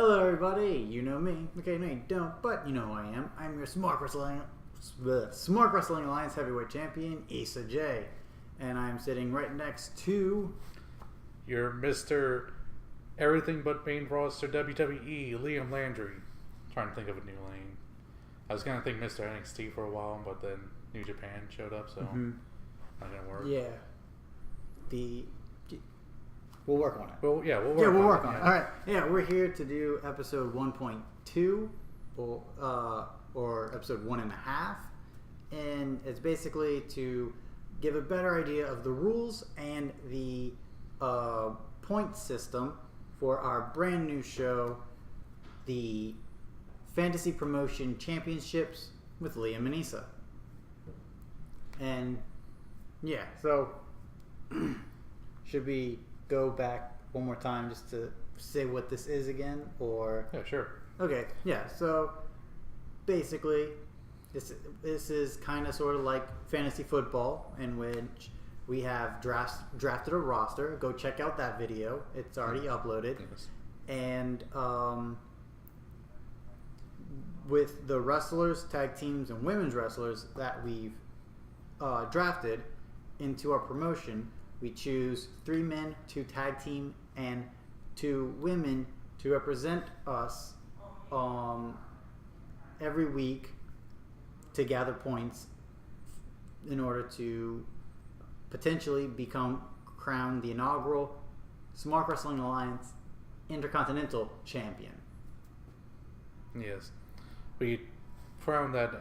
Hello, everybody. You know me. Okay, no, you don't, but you know who I am. I'm your Smart Wrestling Alliance Heavyweight Champion, Issa J, and I'm sitting right next to your Mr. Everything But Main Roster WWE, Liam Landry. Trying to think of a new lane. I was gonna think Mr. NXT for a while, but then New Japan showed up, so not gonna work. Yeah. We'll work on it. Well, yeah, we'll work on it. All right. Yeah, we're here to do episode 1.2 or episode 1.5, and it's basically to give a better idea of the rules and the point system for our brand new show, the Fantasy Promotion Championships with Liam and Issa. And yeah, so should we go back one more time just to say what this is again, or? Yeah, sure. Okay, yeah, so basically this is kind of sort of like fantasy football, in which we have drafted a roster. Go check out that video. It's already uploaded. Yes. And with the wrestlers, tag teams, and women's wrestlers that we've drafted into our promotion, we choose 3 men, 2 tag team, and 2 women to represent us every week to gather points in order to potentially become crowned the inaugural Smart Wrestling Alliance Intercontinental Champion. Yes. We found that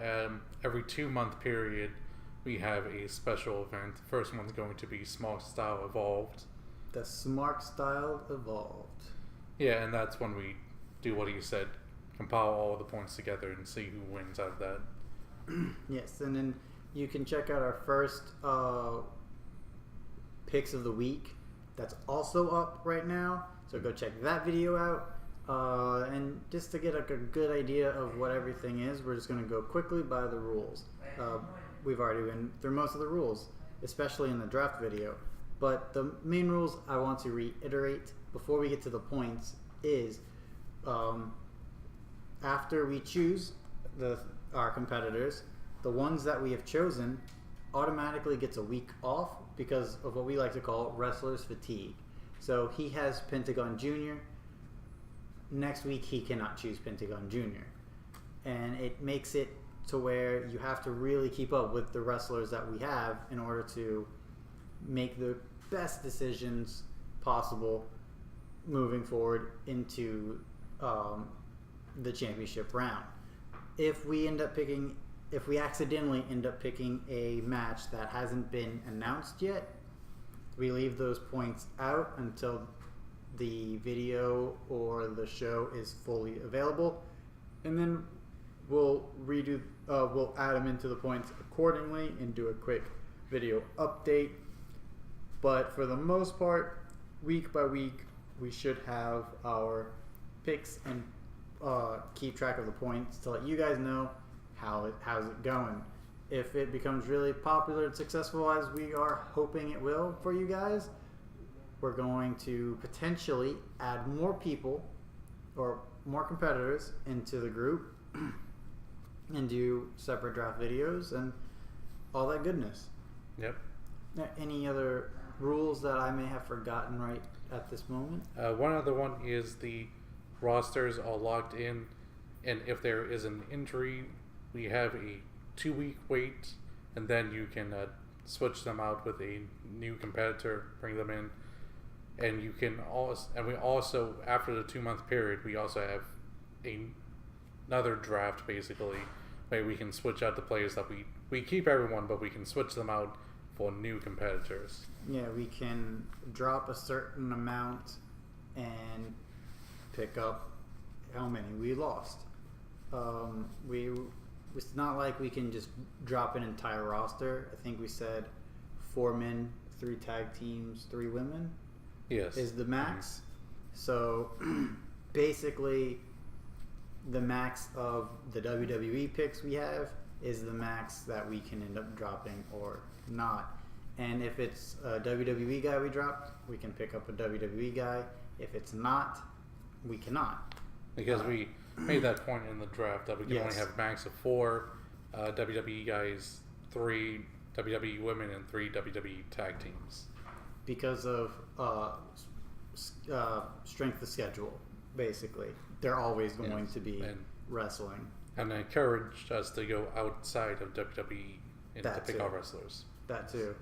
every 2-month period we have a special event. The first one's going to be Smart Style Evolved. The Smart Style Evolved. Yeah, and that's when we do what you said, compile all the points together and see who wins out of that. Yes, and then you can check out our first picks of the week. That's also up right now, so go check that video out. And just to get a good idea of what everything is, we're just going to go quickly by the rules. We've already been through most of the rules, especially in the draft video. But the main rules I want to reiterate before we get to the points is after we choose our competitors, the ones that we have chosen automatically gets a week off because of what we like to call wrestler's fatigue. So he has Pentagon Jr. Next week he cannot choose Pentagon Jr. And it makes it to where you have to really keep up with the wrestlers that we have in order to make the best decisions possible moving forward into the championship round. If we accidentally end up picking a match that hasn't been announced yet, we leave those points out until the video or the show is fully available, and then we'll add them into the points accordingly and do a quick video update. But for the most part, week by week, we should have our picks and keep track of the points to let you guys know how's it going. If it becomes really popular and successful, as we are hoping it will for you guys, we're going to potentially add more people or more competitors into the group and do separate draft videos and all that goodness. Yep. Any other rules that I may have forgotten right at this moment? One other one is the rosters are locked in, and if there is an injury, we have a 2-week wait, and then you can switch them out with a new competitor, bring them in, and you can also after the 2-month period, we also have another draft basically where we can switch out the players that we keep everyone, but we can switch them out for new competitors. Yeah, we can drop a certain amount and pick up how many we lost. It's not like we can just drop an entire roster. I think we said 4 men, 3 tag teams, 3 women. Yes. Is the max. So basically the max of the WWE picks we have is the max that we can end up dropping or not. And if it's a WWE guy we dropped, we can pick up a WWE guy. If it's not, we cannot. Because we made that point in the draft that we can only Yes. have max of 4 WWE guys, 3 WWE women, and 3 WWE tag teams. Because of strength of schedule, basically. They're always going to be wrestling. And they encouraged us to go outside of WWE and to pick our wrestlers. That too.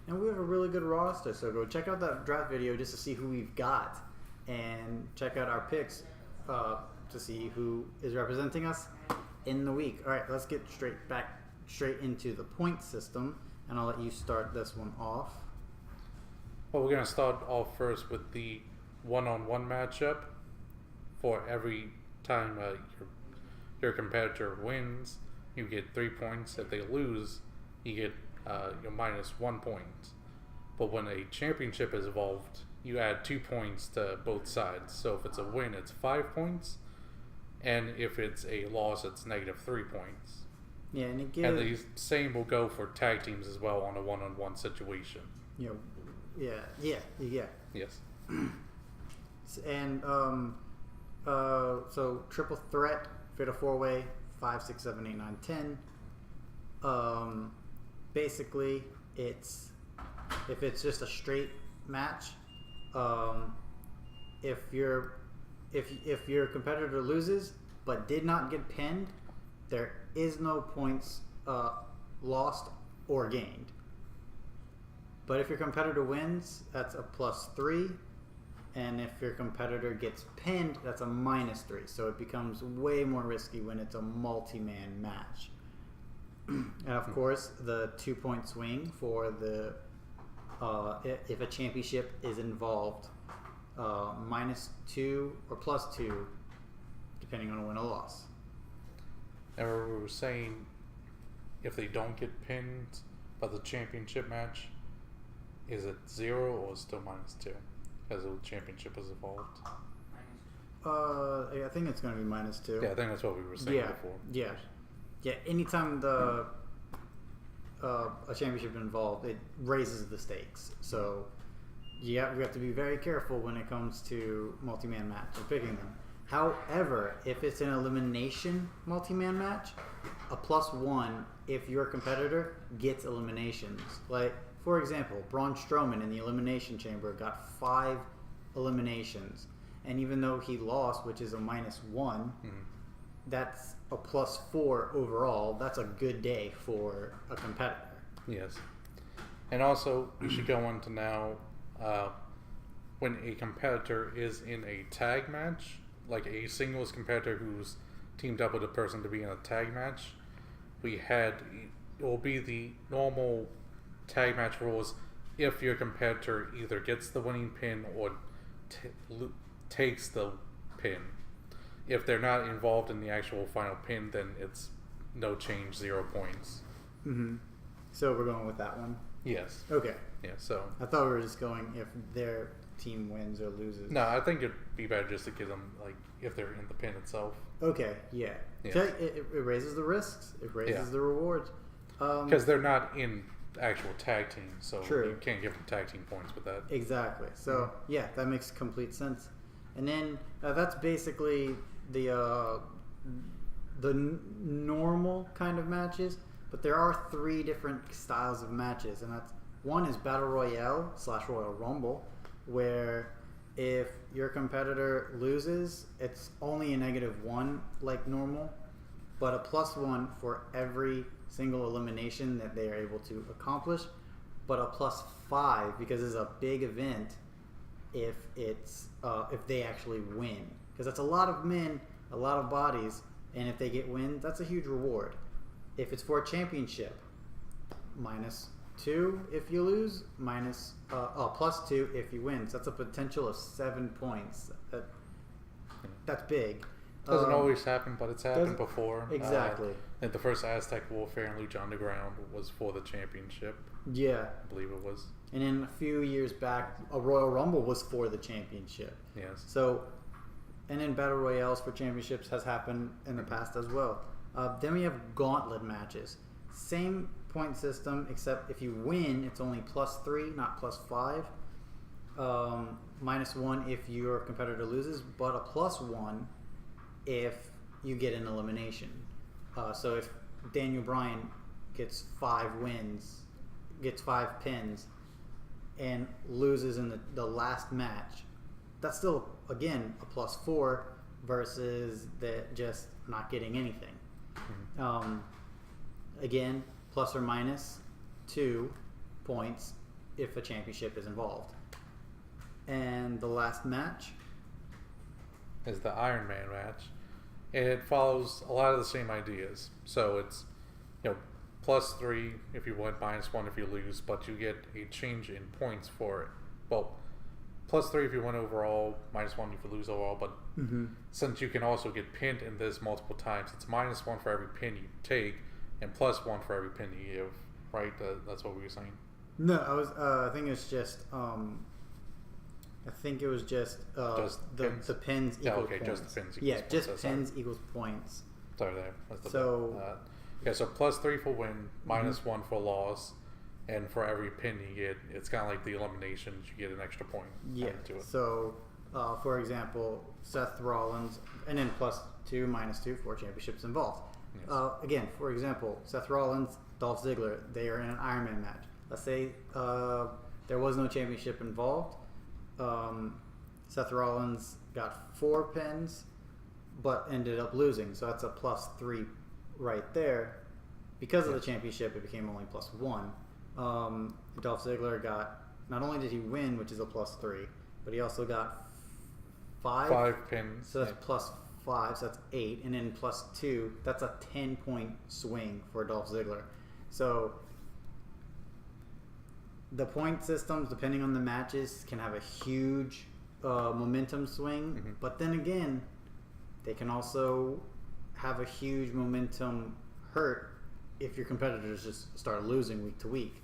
And we have a really good roster, so go check out that draft video just to see who we've got. And check out our picks to see who is representing us in the week. Alright, let's get straight into the point system. And I'll let you start this one off. Well, we're going to start off first with the one-on-one matchup. For every time your competitor wins, you get 3 points. If they lose, you get your -1 point. But when a championship is involved, you add 2 points to both sides. So if it's a win, it's 5 points. And if it's a loss, it's -3 points. Yeah, and it And the same will go for tag teams as well on a one-on-one situation. Yeah. Yes. And so triple threat, fit a 4-way, 5, 6, 7, 8, 9, 10. Basically, if it's just a straight match, if your competitor loses but did not get pinned, there is no points lost or gained. But if your competitor wins, that's a +3. And if your competitor gets pinned, that's a -3. So it becomes way more risky when it's a multi-man match. And of course, the 2-point swing for the if a championship is involved, -2 or +2, depending on a win or loss. And we were saying if they don't get pinned by the championship match, is it 0 or still -2? As the championship is involved. I think it's going to be -2. Yeah, I think that's what we were saying before. Yeah. Anytime a championship involved, it raises the stakes. So we have to be very careful when it comes to multi-man match and picking them. However, if it's an elimination multi-man match, a +1 if your competitor gets eliminations. Like, for example, Braun Strowman in the Elimination Chamber got 5 eliminations. And even though he lost, which is a -1, that's a +4 overall. That's a good day for a competitor. Yes. And also, we should go on to now, when a competitor is in a tag match, like a singles competitor who's teamed up with a person to be in a tag match, it will be the normal tag match rules if your competitor either gets the winning pin or takes the pin. If they're not involved in the actual final pin, then it's no change, 0 points. So we're going with that one? Yes. Okay. Yeah, so... I thought we were just going if their team wins or loses. No, I think it'd be better just to give them, like, if they're in the pin itself. Okay, yeah. Yes. It raises the risks. It raises the rewards. Because they're not in actual tag teams, so True. you can't give them tag team points with that. Exactly. So, yeah, that makes complete sense. And then that's basically the normal kind of matches. But there are 3 different styles of matches, and that's one is Battle Royale / Royal Rumble, where if your competitor loses, it's only a -1 like normal, but a +1 for every single elimination that they are able to accomplish, but a +5 because it's a big event if they actually win, because that's a lot of men, a lot of bodies, and if they get win, that's a huge reward. If it's for a championship, -2 if you lose, +2 if you win. So that's a potential of 7 points. That's big. Doesn't always happen, but it's happened before. Exactly. I think the first Aztec Warfare and Lucha Underground was for the championship. Yeah. I believe it was. And then a few years back, a Royal Rumble was for the championship. Yes. So, and then Battle Royales for championships has happened in the past as well. Then we have gauntlet matches. Same point system, except if you win, it's only +3, not +5. -1 if your competitor loses, but a +1 if you get an elimination. So if Daniel Bryan gets 5 wins, gets 5 pins, and loses in the last match, that's still, again, a +4 versus just not getting anything. Again, plus or minus 2 points if a championship is involved. And the last match is the Iron Man match, and it follows a lot of the same ideas. So it's, +3 if you win, -1 if you lose, but you get a change in points for it. Well, +3 if you win overall, -1 if you lose overall, but since you can also get pinned in this multiple times, it's -1 for every pin you take and +1 for every pin you give, right? That's what we were saying. No, I think it's just the pins equal points. Just the pins equals points. Just pins equals points. Sorry there. That's the so so +3 for win, -1 for loss, and for every pin you get, it's kind of like the eliminations. You get an extra point. Yeah. To it. So, for example, Seth Rollins, and then +2, -2 for championships involved. Yes. Again, for example, Seth Rollins, Dolph Ziggler, they are in an Iron Man match. Let's say there was no championship involved. Seth Rollins got 4 pins, but ended up losing. So that's a +3 right there. Because of the championship, it became only +1. Dolph Ziggler got, not only did he win, which is a +3, but he also got 5 pins. So that's +5, so that's 8, and then +2, that's a 10-point swing for Dolph Ziggler. So the point systems, depending on the matches, can have a huge momentum swing, but then again, they can also have a huge momentum hurt if your competitors just start losing week to week.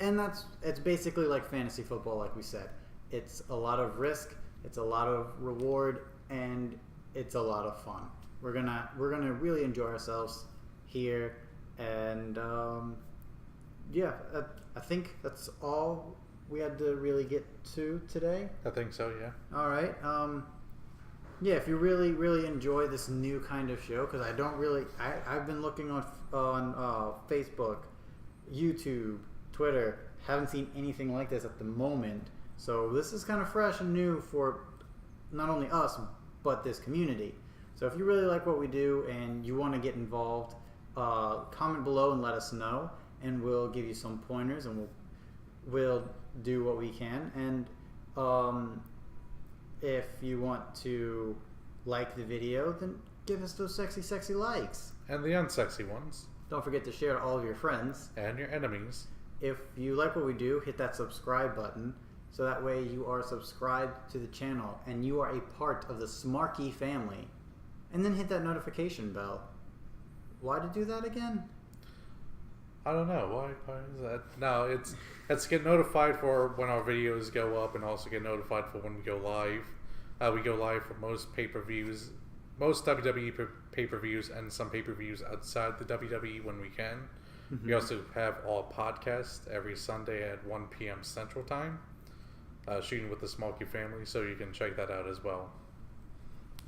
And it's basically like fantasy football, like we said. It's a lot of risk, it's a lot of reward, and it's a lot of fun. We're gonna really enjoy ourselves here, and I think that's all we had to really get to today. I think so, yeah. All right. If you really, really enjoy this new kind of show, because I've been looking on Facebook, YouTube, Twitter, haven't seen anything like this at the moment. So this is kind of fresh and new for not only us, but this community. So if you really like what we do and you want to get involved, comment below and let us know, and we'll give you some pointers, and we'll do what we can. And if you want to like the video, then give us those sexy, sexy likes. And the unsexy ones. Don't forget to share to all of your friends. And your enemies. If you like what we do, hit that subscribe button, so that way you are subscribed to the channel and you are a part of the Smarky family. And then hit that notification bell. Why to do that again? I don't know. Why is that? No, it's get notified for when our videos go up, and also get notified for when we go live. We go live for most pay-per-views, most WWE pay-per-views, and some pay-per-views outside the WWE when we can. We also have all podcasts every Sunday at 1 p.m. Central Time, shooting with the Smarky family, so you can check that out as well.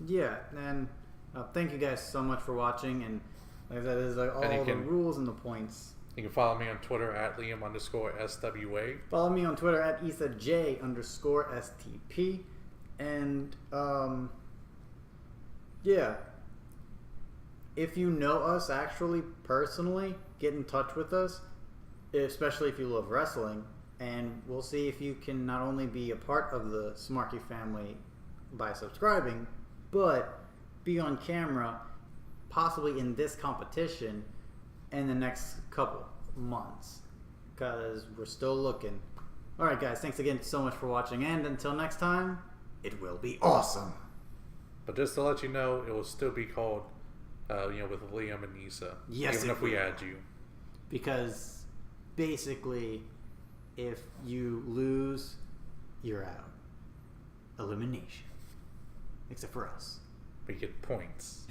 Yeah, and thank you guys so much for watching, and that is all the rules and the points. You can follow me on Twitter at Liam_SWA. Follow me on Twitter at IsaJ_STP. And, if you know us actually personally, get in touch with us, especially if you love wrestling, and we'll see if you can not only be a part of the Smarky family by subscribing, but be on camera, possibly in this competition, in the next couple months, because we're still looking. Alright guys, thanks again so much for watching, and until next time, it will be awesome. But just to let you know, it will still be called, with Liam and Isa. Yes, even if we add you. Because basically, if you lose, you're out. Elimination. Except for us. We get points.